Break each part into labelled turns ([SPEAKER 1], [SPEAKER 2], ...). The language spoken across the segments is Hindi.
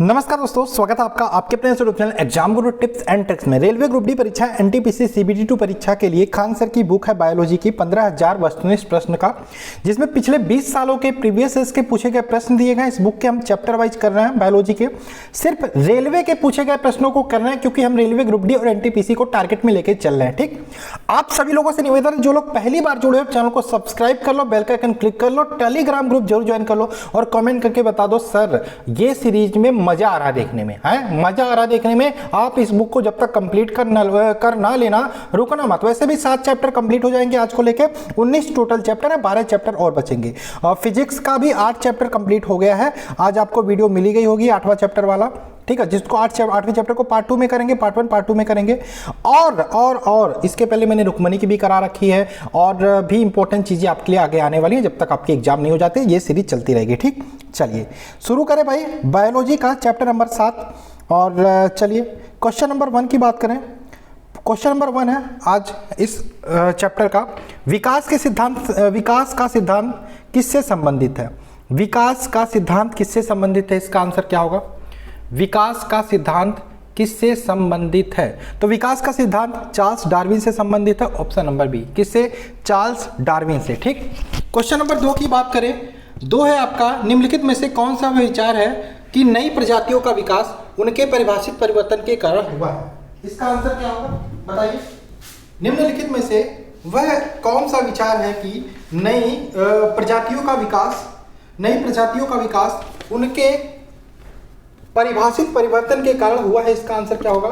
[SPEAKER 1] नमस्कार दोस्तों, स्वागत है आपका आपके अपने YouTube channel exam Guru tips and tricks में। रेलवे ग्रुप डी परीक्षा एनटीपीसी सीबीटी 2 परीक्षा के लिए खान सर की बुक है बायोलॉजी की 15,000 वस्तुनिष्ठ प्रश्न का, जिसमें पिछले 20 सालों के प्रीवियस ईयर्स के पूछे गए प्रश्न दिए गए। इस बुक के हम चैप्टर वाइज कर रहे हैं बायोलॉजी के, सिर्फ रेलवे के पूछे गए प्रश्नों को कर रहे हैं क्योंकि हम रेलवे ग्रुप डी और एनटीपीसी को टारगेट में लेकर चल रहे हैं। ठीक, आप सभी लोगों से निवेदन है, जो लोग पहली बार जुड़े हो चैनल को सब्सक्राइब कर लो, बेल का आइकन क्लिक कर लो, टेलीग्राम ग्रुप जरूर ज्वाइन कर लो और कमेंट करके बता दो सर ये सीरीज में मजा आ रहा है देखने में, है मजा आ रहा है देखने में। आप इस बुक को जब तक कंप्लीट कर ना लेना, रुकना मत। वैसे भी 7 चैप्टर कंप्लीट हो जाएंगे आज को लेके, 19 टोटल चैप्टर है, 12 चैप्टर और बचेंगे। फिजिक्स का भी 8 चैप्टर कंप्लीट हो गया है, आज आपको वीडियो मिली गई होगी 8वां चैप्टर वाला। ठीक है, जिसको 8वें चैप्टर को पार्ट 2 में करेंगे, पार्ट 1 पार्ट 2 में करेंगे। और इसके पहले मैंने रुक्मणी की भी करा रखी है और भी इंपॉर्टेंट चीजें आपके लिए आगे आने वाली हैं जब तक आपके एग्जाम नहीं हो जाते, ये सीरीज चलती रहेगी। ठीक, चलिए शुरू करें भाई बायोलॉजी का चैप्टर नंबर 7। और चलिए क्वेश्चन नंबर 1 की बात करें। क्वेश्चन नंबर 1 है आज इस चैप्टर का, विकास का सिद्धांत किससे संबंधित है? विकास का सिद्धांत किससे संबंधित है? इसका आंसर क्या होगा? विकास का सिद्धांत किससे संबंधित है? तो विकास का सिद्धांत चार्ल्स डार्विन से संबंधित है, ऑप्शन नंबर बी। किससे? चार्ल्स डार्विन से। ठीक, क्वेश्चन नंबर 2 की बात करें। 2 है आपका, निम्नलिखित में से कौन सा विचार है कि नई प्रजातियों का विकास उनके परिभाषित परिवर्तन के कारण हुआ है? इसका आंसर क्या होगा बताइए। निम्नलिखित में से वह कौन सा विचार है कि नई प्रजातियों का विकास उनके परिभाषित परिवर्तन के कारण हुआ है? इसका आंसर क्या होगा?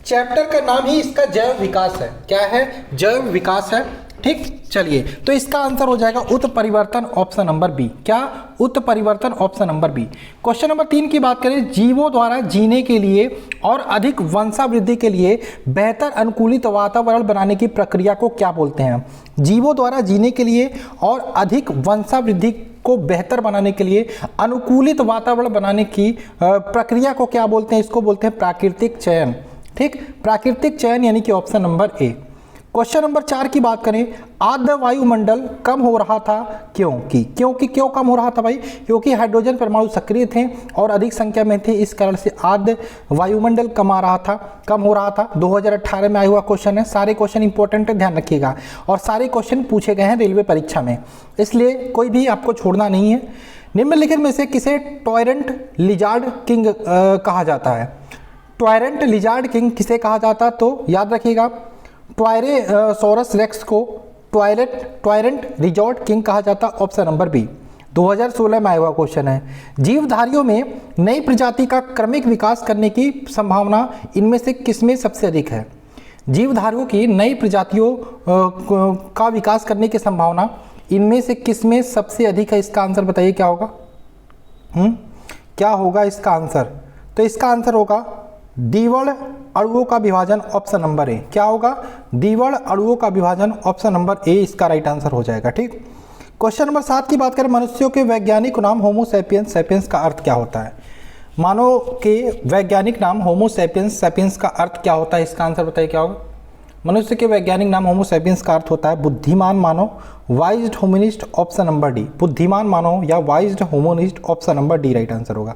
[SPEAKER 1] चैप्टर का नाम ही इसका जैव विकास है। क्या है? जैव विकास है। ठीक, चलिए तो इसका आंसर हो जाएगा उत्परिवर्तन, ऑप्शन नंबर बी। क्या? उत्परिवर्तन, option number B. Question number 3 की बात करें, जीवों द्वारा जीने के लिए और अधिक वंशावृद्धि के लिए बेहतर अनुकूलित वातावरण बनाने की प्रक्रिया को क्या बोलते हैं? जीवों द्वारा जीने के लिए और अधिक वंशावृद्धि को बेहतर बनाने के लिए अनुकूलित वातावरण बनाने की प्रक्रिया को क्या बोलते हैं? इसको बोलते हैं प्राकृतिक चयन। ठीक, प्राकृतिक चयन यानी कि option number A. Question number 4 की बात करें, आर्द्र वायुमंडल कम हो रहा था क्यों कम हो रहा था भाई? क्योंकि हाइड्रोजन परमाणु सक्रिय थे और अधिक संख्या में थे, इस कारण से आर्द्र वायुमंडल कम हो रहा था। 2018 में आया हुआ क्वेश्चन है, सारे क्वेश्चन इंपॉर्टेंट है, ध्यान रखिएगा। और सारे क्वेश्चन पूछे गए हैं रेलवे परीक्षा में, इसलिए कोई भी आपको छोड़ना नहीं है। निम्नलिखित में से किसे टॉयरेंट लिजार्ड किंग कहा जाता है? टॉयरेंट लिजार्ड किंग किसे कहा जाता? तो याद रखिएगा, टॉयरेसोरस रेक्स को टॉयरेंट रिजॉर्ट किंग कहा जाता, ऑप्शन नंबर बी। 2016 में आया हुआ क्वेश्चन है। जीवधारियों में नई प्रजाति का क्रमिक विकास करने की संभावना इनमें से किसमें सबसे अधिक है? जीवधारियों की नई प्रजातियों का विकास करने की संभावना इनमें से किसमें सबसे अधिक है? इसका आंसर बताइए क्या होगा? क्या होगा इसका आंसर? तो इसका आंसर होगा दीवड़ अणुओं का विभाजन, ऑप्शन नंबर ए। क्या होगा? दीवड़ अणुओं का विभाजन, ऑप्शन नंबर ए इसका राइट आंसर हो जाएगा। ठीक, क्वेश्चन नंबर 7 की बात करें, मनुष्यों के वैज्ञानिक नाम होमो सैपियंस, सैपियंस का अर्थ क्या होता है? मानव के वैज्ञानिक नाम होमो सैपियंस, सैपियंस का अर्थ क्या होता है? इसका आंसर बताइए क्या होगा? मनुष्य के वैज्ञानिक नाम होमो सैपियंस का अर्थ होता है बुद्धिमान मानव, wised hominist, option number D. बुद्धिमान मानव या wised hominist, option number D right answer होगा।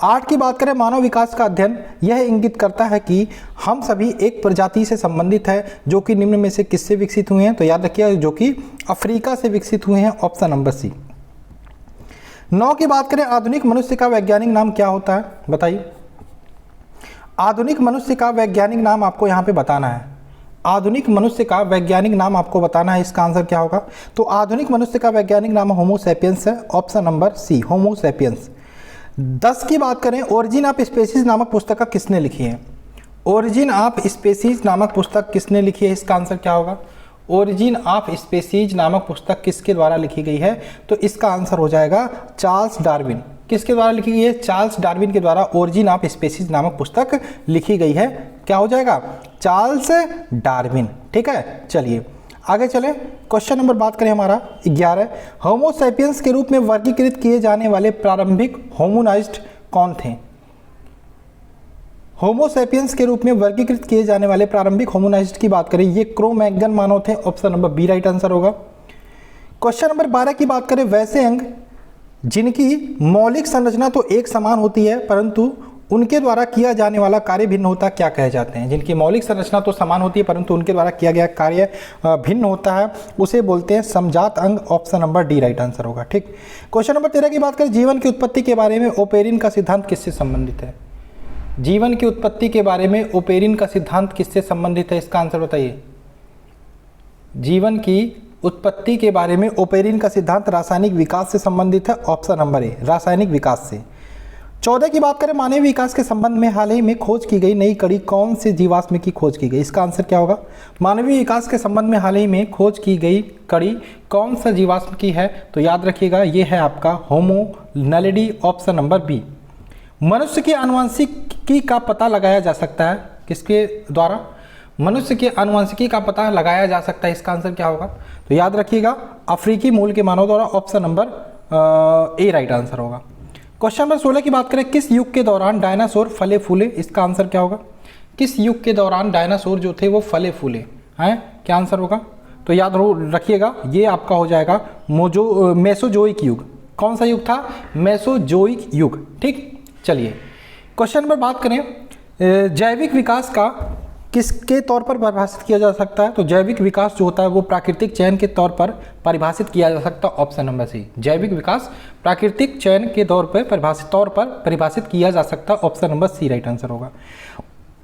[SPEAKER 1] 8 की बात करें, मानव विकास का अध्ययन यह इंगित करता है कि हम सभी एक प्रजाति से संबंधित है जो कि निम्न में से किससे विकसित हुए हैं? तो याद रखिए जो कि अफ्रीका से विकसित हुए हैं, ऑप्शन नंबर सी। 9 की बात करें, आधुनिक मनुष्य का वैज्ञानिक नाम क्या होता है? बताइए। आधुनिक मनुष्य का वैज्ञानिक नाम आपको यहाँ पे बताना है। आधुनिक मनुष्य का वैज्ञानिक नाम आपको बताना है, इसका आंसर क्या होगा? तो आधुनिक मनुष्य का वैज्ञानिक नाम होमो सैपियंस है, ऑप्शन नंबर सी, होमो सैपियंस। 10 की बात करें, ओरिजिन ऑफ स्पीसीज नामक पुस्तक किसने लिखी है? ओरिजिन ऑफ स्पीसीज नामक पुस्तक किसने लिखी है? इसका आंसर क्या होगा? ओरिजिन ऑफ स्पीसीज नामक पुस्तक किसके द्वारा लिखी गई है? तो इसका आंसर हो जाएगा चार्ल्स डार्विन। किसके द्वारा लिखी गई है? चार्ल्स डार्विन के द्वारा ओरिजिन ऑफ स्पीसीज नामक पुस्तक लिखी गई है। क्या हो जाएगा? Charles Darwin. ठीक है, चलिए आगे चले। क्वेश्चन नंबर बात करें हमारा 11, होमो सैपियंस के रूप में वर्गीकृत किए जाने वाले प्रारंभिक होमोनाइज्ड कौन थे? होमो सैपियंस के रूप में वर्गीकृत किए जाने वाले प्रारंभिक होमोनाइज्ड की बात करें, ये क्रो-मैग्नन मानव थे, option number B right answer होगा। क्वेश्चन नंबर 12 की बात करें, वैसे अंग जिनकी मौलिक संरचना तो एक समान होती है परंतु उनके द्वारा किया जाने वाला कार्य भिन्न होता क्या कहे जाते हैं? जिनकी मौलिक संरचना तो समान होती है परंतु उनके द्वारा किया गया कार्य भिन्न होता है, उसे बोलते हैं समजात अंग। Option number D right answer होगा। ठीक, क्वेश्चन नंबर 13 की बात करें, जीवन की उत्पत्ति के बारे में ओपेरिन का सिद्धांत किससे संबंधित है? जीवन की उत्पत्ति के बारे में ओपेरिन का सिद्धांत किससे संबंधित है? इसका आंसर बताइए। जीवन की उत्पत्ति के बारे में ओपेरिन का सिद्धांत रासायनिक विकास से संबंधित है। ऑप्शन नंबर ए, रासायनिक विकास से। 14 की बात करें, मानवीय विकास के संबंध में हाल ही में खोज की गई नई कड़ी कौन से जीवाश्म की खोज की गई? इसका आंसर क्या होगा? मानवीय विकास के संबंध में हाल ही में खोज की गई कड़ी कौन सा जीवाश्म की है? तो याद रखिएगा ये है आपका homo naledi. Option number B. मनुष्य की आनुवंशिकी का पता लगाया जा सकता है किसके द्वारा? मनुष्य के आनुवंशिकी का पता लगाया जा सकता है, इसका आंसर क्या होगा? तो याद रखिएगा अफ्रीकी मूल के मानव द्वारा। Option number A right answer होगा। क्वेश्चन नंबर 16 की बात करें, किस युग के दौरान डायनासोर फले फूले? इसका आंसर क्या होगा? किस युग के दौरान डायनासोर जो थे वो फले फूले हैं? क्या आंसर होगा? तो याद रखिएगा ये आपका हो जाएगा मेसोजोइक युग। कौन सा युग था? मेसोजोइक युग। ठीक, चलिए क्वेश्चन नंबर बात करें, जैविक विकास का किसके तौर पर परिभाषित किया जा सकता है? तो जैविक विकास जो होता है वो प्राकृतिक चयन के तौर पर परिभाषित किया जा सकता है। ऑप्शन नंबर सी, जैविक विकास प्राकृतिक चयन के तौर पर परिभाषित किया जा सकता है। Option number C right answer होगा।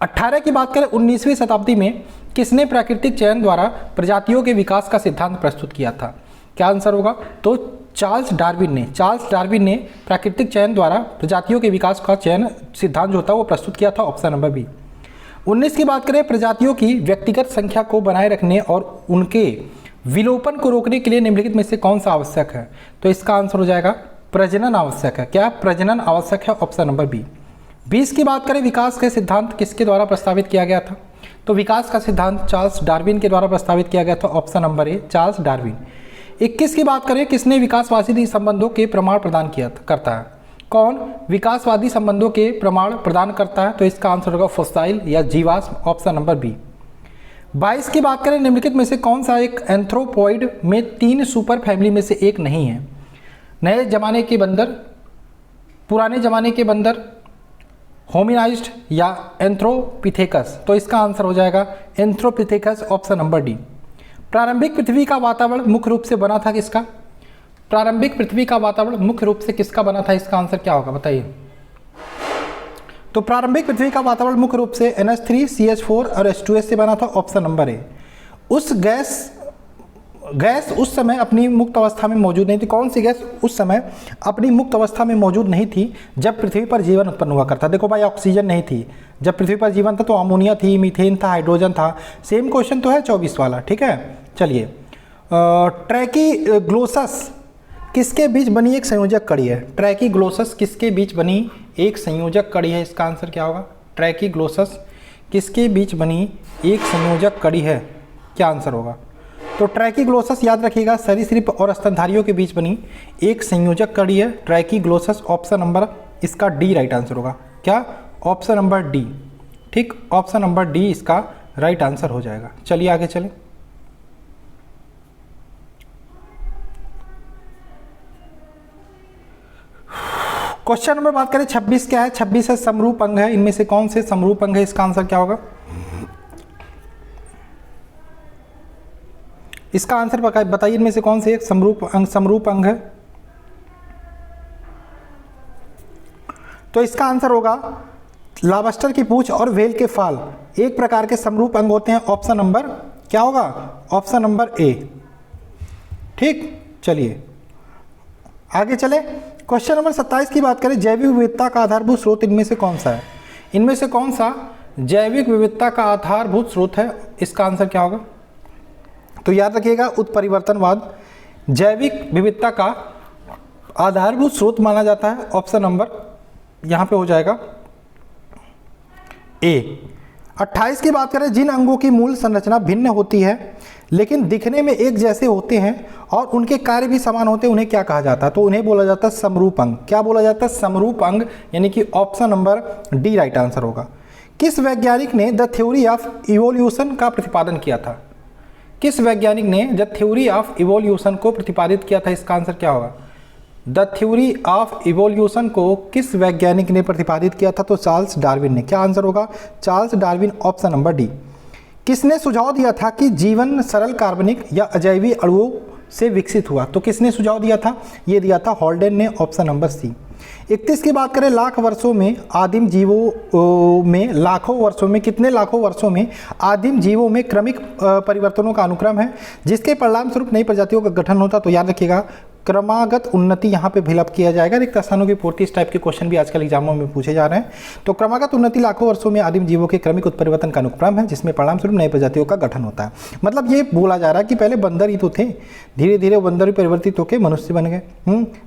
[SPEAKER 1] 18 की बात करें, 19वीं शताब्दी में किसने प्राकृतिक चयन द्वारा प्रजातियों के विकास का सिद्धांत प्रस्तुत किया था? क्या आंसर होगा? तो चार्ल्स डार्विन ने प्राकृतिक चयन द्वारा प्रजातियों के विकास का चयन सिद्धांत जो होता है वो प्रस्तुत किया था। Option number B. 19 की बात करें, प्रजातियों की व्यक्तिगत संख्या को बनाए रखने और उनके विलोपन को रोकने के लिए निम्नलिखित में से कौन सा आवश्यक है? तो इसका आंसर हो जाएगा प्रजनन आवश्यक है। क्या? प्रजनन आवश्यक है। Option number B. 20 की बात करें, विकास के सिद्धांत किसके द्वारा प्रस्तावित किया गया था? तो विकास का सिद्धांत चार्ल्स डार्विन के द्वारा प्रस्तावित किया गया था। Option number A, Charles Darwin. 21 की बात करें, किसने विकासवादी संबंधों के प्रमाण प्रदान करता है? कौन विकासवादी संबंधों के प्रमाण प्रदान करता है? तो इसका आंसर होगा फॉसिल या जीवाश्म। Option number B. 22 की बात करें, निम्नलिखित में से कौन सा एक एंथ्रोपॉइड में 3 सुपर फैमिली में से एक नहीं है? नए जमाने के बंदर, पुराने जमाने के बंदर, होमिनाइज्ड या एंथ्रोपिथेकस? तो इसका आंसर हो जाएगा एंथ्रोपिथेकस। Option number D. प्रारंभिक पृथ्वी का वातावरण मुख्य रूप से बना था किसका? प्रारंभिक पृथ्वी का वातावरण मुख्य रूप से किसका बना था? इसका आंसर क्या होगा बताइए। तो प्रारंभिक पृथ्वी का वातावरण मुख्य रूप से NH3 CH4 और H2S से बना था। Option number A. उस गैस उस समय अपनी मुक्त अवस्था में मौजूद नहीं थी। कौन सी गैस उस समय अपनी मुक्त अवस्था में मौजूद नहीं थी जब पृथ्वी पर जीवन उत्पन्न हुआ करता? देखो भाई, ऑक्सीजन नहीं थी जब पृथ्वी पर जीवन था, तो अमोनिया थी, मीथेन था, हाइड्रोजन था। सेम क्वेश्चन तो है 24 वाला। ठीक है, चलिए ट्रैकीग्लोसस किसके बीच बनी एक संयोजक कड़ी है? ट्रैकीग्लोसस किसके बीच बनी एक संयोजक कड़ी है? इसका आंसर क्या होगा? ट्रैकीग्लोसस किसके बीच बनी एक संयोजक कड़ी है? क्या आंसर होगा? तो ट्रैकीग्लोसस याद रखिएगा सरीसृप और स्तनधारियों के बीच बनी एक संयोजक कड़ी है ट्रैकीग्लोसस। ऑप्शन नंबर इसका डी राइट आंसर होगा। क्या? Option number D. ठीक, ऑप्शन नंबर डी इसका राइट आंसर हो जाएगा। चलिए आगे चलें। क्वेश्चन नंबर बात करें 26 क्या है? 26 है समरूप अंग है। इनमें से कौन से समरूप अंग है? इसका आंसर क्या होगा? इसका आंसर बताइए, इनमें से कौन से एक समरूप अंग है? तो इसका आंसर होगा लॉबस्टर की पूंछ और व्हेल के फाल एक प्रकार के समरूप अंग होते हैं। ऑप्शन नंबर क्या होगा? Option number A. ठीक, चलिए आगे चले। क्वेश्चन नंबर 27 की बात करें, जैविक विविधता का आधारभूत स्रोत इनमें से कौन सा है? इनमें से कौन सा जैविक विविधता का आधारभूत स्रोत है? इसका आंसर क्या होगा? तो याद रखिएगा उत्परिवर्तनवाद जैविक विविधता का आधारभूत स्रोत माना जाता है। ऑप्शन नंबर यहाँ पे हो जाएगा ए। 28 की बात करें, जिन अंगों की मूल संरचना भिन्न होती है लेकिन दिखने में एक जैसे होते हैं और उनके कार्य भी समान होते हैं, उन्हें क्या कहा जाता है? तो उन्हें बोला जाता है समरूप अंग। क्या बोला जाता है? समरूप अंग, यानी कि option number D right answer होगा। किस वैज्ञानिक ने द थ्योरी ऑफ इवोल्यूशन का प्रतिपादन किया था? किस वैज्ञानिक ने द थ्योरी ऑफ इवोल्यूशन को प्रतिपादित किया था? इसका आंसर क्या होगा? द थ्योरी ऑफ इवोल्यूशन को किस वैज्ञानिक ने प्रतिपादित किया था? तो चार्ल्स डार्विन ने। क्या आंसर होगा? Charles Darwin, option number D. किसने सुझाव दिया था कि जीवन सरल कार्बनिक या अजैवी अणुओं से विकसित हुआ? तो किसने सुझाव दिया था? ये दिया था हॉल्डेन ने, ऑप्शन नंबर सी। 31 की बात करें, लाख वर्षों में आदिम जीवों में, लाखों वर्षों में, कितने लाखों वर्षों में आदिम जीवों में क्रमिक परिवर्तनों का अनुक्रम है जिसके परिणाम स्वरूप नई प्रजातियों का गठन होता? तो याद रखिएगा क्रमागत उन्नति यहाँ पे फिलअप किया जाएगा। रिक्त स्थानों की पूर्ति, इस टाइप के क्वेश्चन भी आजकल एग्जामों में पूछे जा रहे हैं। तो क्रमागत उन्नति लाखों वर्षों में आदिम जीवों के क्रमिक उत्परिवर्तन का अनुक्रम है जिसमें परिणाम स्वरूप नई प्रजातियों का गठन होता है। मतलब ये बोला जा रहा है कि पहले बंदर ही तो थे, धीरे धीरे बंदर ही परिवर्तित होकर मनुष्य बन गए।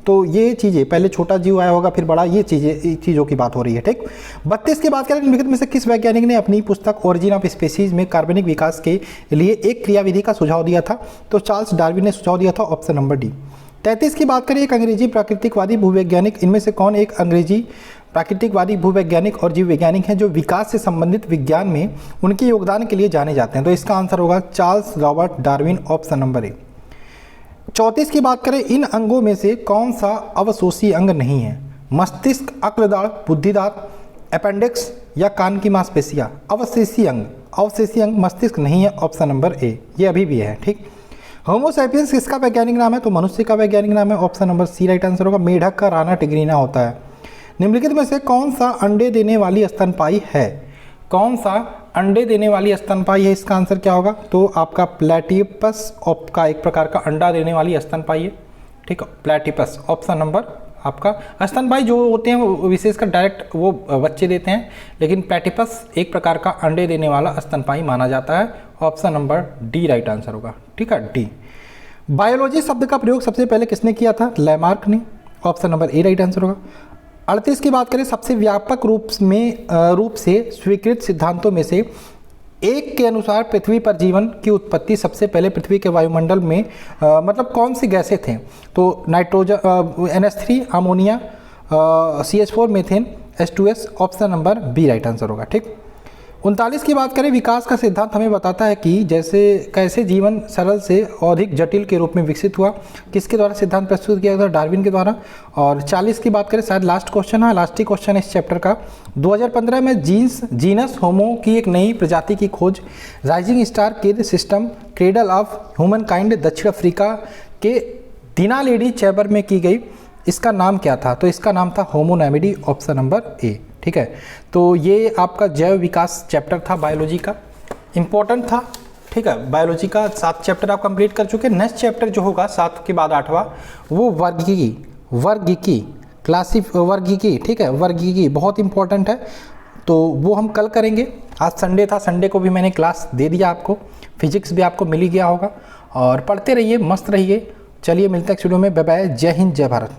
[SPEAKER 1] तो ये चीज़ें, पहले छोटा जीव आया होगा फिर बड़ा, ये चीज़ों की बात हो रही है। ठीक। 32 की बात करें, निम्नलिखित में से किस वैज्ञानिक ने अपनी पुस्तक ओरिजिन ऑफ स्पीसीज में कार्बनिक विकास के लिए एक क्रियाविधि का सुझाव दिया था? तो चार्ल्स डार्विन ने सुझाव दिया था, ऑप्शन नंबर डी। 33 की बात करें, एक अंग्रेजी प्राकृतिकवादी भूवैज्ञानिक, इनमें से कौन एक अंग्रेजी प्राकृतिकवादी भूवैज्ञानिक और जीव वैज्ञानिक हैं जो विकास से संबंधित विज्ञान में उनके योगदान के लिए जाने जाते हैं? तो इसका आंसर होगा Charles Robert Darwin, option number A. 34 की बात करें, इन अंगों में से कौन सा अवशोषी अंग नहीं है? मस्तिष्क, अक्लदाड़, बुद्धिदार, अपेंडिक्स या कान की मांसपेशियां? अवशेषी अंग मस्तिष्क नहीं है, ऑप्शन नंबर ए। ये अभी भी है। ठीक। होमोसैपियंस किसका वैज्ञानिक नाम है? तो मनुष्य का वैज्ञानिक नाम है, option number C right answer होगा। मेढक का राना टिग्रीना होता है। निम्नलिखित में से कौन सा अंडे देने वाली स्तनपायी है? कौन सा अंडे देने वाली स्तनपायी है? इसका आंसर क्या होगा? तो आपका प्लेटिपस का एक प्रकार का अंडा देने वाली स्तनपायी है। ठीक है, प्लेटिपस, ऑप्शन नंबर आपका। स्तनपायी जो होते हैं वो विशेषकर डायरेक्ट वो बच्चे देते हैं, लेकिन प्लेटिपस एक प्रकार का अंडे देने वाला स्तनपायी माना जाता है, option number D right answer होगा। ठीक है, डी। बायोलॉजी शब्द का प्रयोग सबसे पहले किसने किया था? लैमार्क ने, option number A right answer होगा। 38 की बात करें, सबसे व्यापक रूप से स्वीकृत सिद्धांतों में से एक के अनुसार पृथ्वी पर जीवन की उत्पत्ति सबसे पहले पृथ्वी के वायुमंडल में मतलब कौन सी गैसें थे? तो nitrogen, NH3, ammonia, CH4, methane, H2S, option number B right answer होगा। ठीक। 39 की बात करें, विकास का सिद्धांत हमें बताता है कि कैसे जीवन सरल से अधिक जटिल के रूप में विकसित हुआ? किसके द्वारा सिद्धांत प्रस्तुत किया गया? डार्विन के द्वारा। और 40 की बात करें, शायद लास्ट क्वेश्चन है, लास्ट ही क्वेश्चन है इस चैप्टर का। 2015 में जीनस होमो की एक नई प्रजाति की खोज rising star kid system cradle of human kind दक्षिण अफ्रीका के दिनालेडी चैबर में की गई। इसका नाम क्या था? तो इसका नाम था होमो नैमिडी, ऑप्शन नंबर ए। ठीक है, तो ये आपका जैव विकास चैप्टर था बायोलॉजी का, इंपॉर्टेंट था। ठीक है, बायोलॉजी का 7 चैप्टर आप कंप्लीट कर चुके हैं। नेक्स्ट चैप्टर जो होगा 7 के बाद 8वां, वो वर्गीकी, वर्गीकी। ठीक है, वर्गीकी बहुत इंपॉर्टेंट है, तो वो हम कल करेंगे। आज संडे था, संडे को भी मैंने क्लास दे दिया आपको, फिजिक्स भी आपको मिल ही गया होगा। और पढ़ते रहिए, मस्त रहिए। चलिए मिलते हैं नेक्स्ट वीडियो में, बाय बाय, जय हिंद, जय भारत।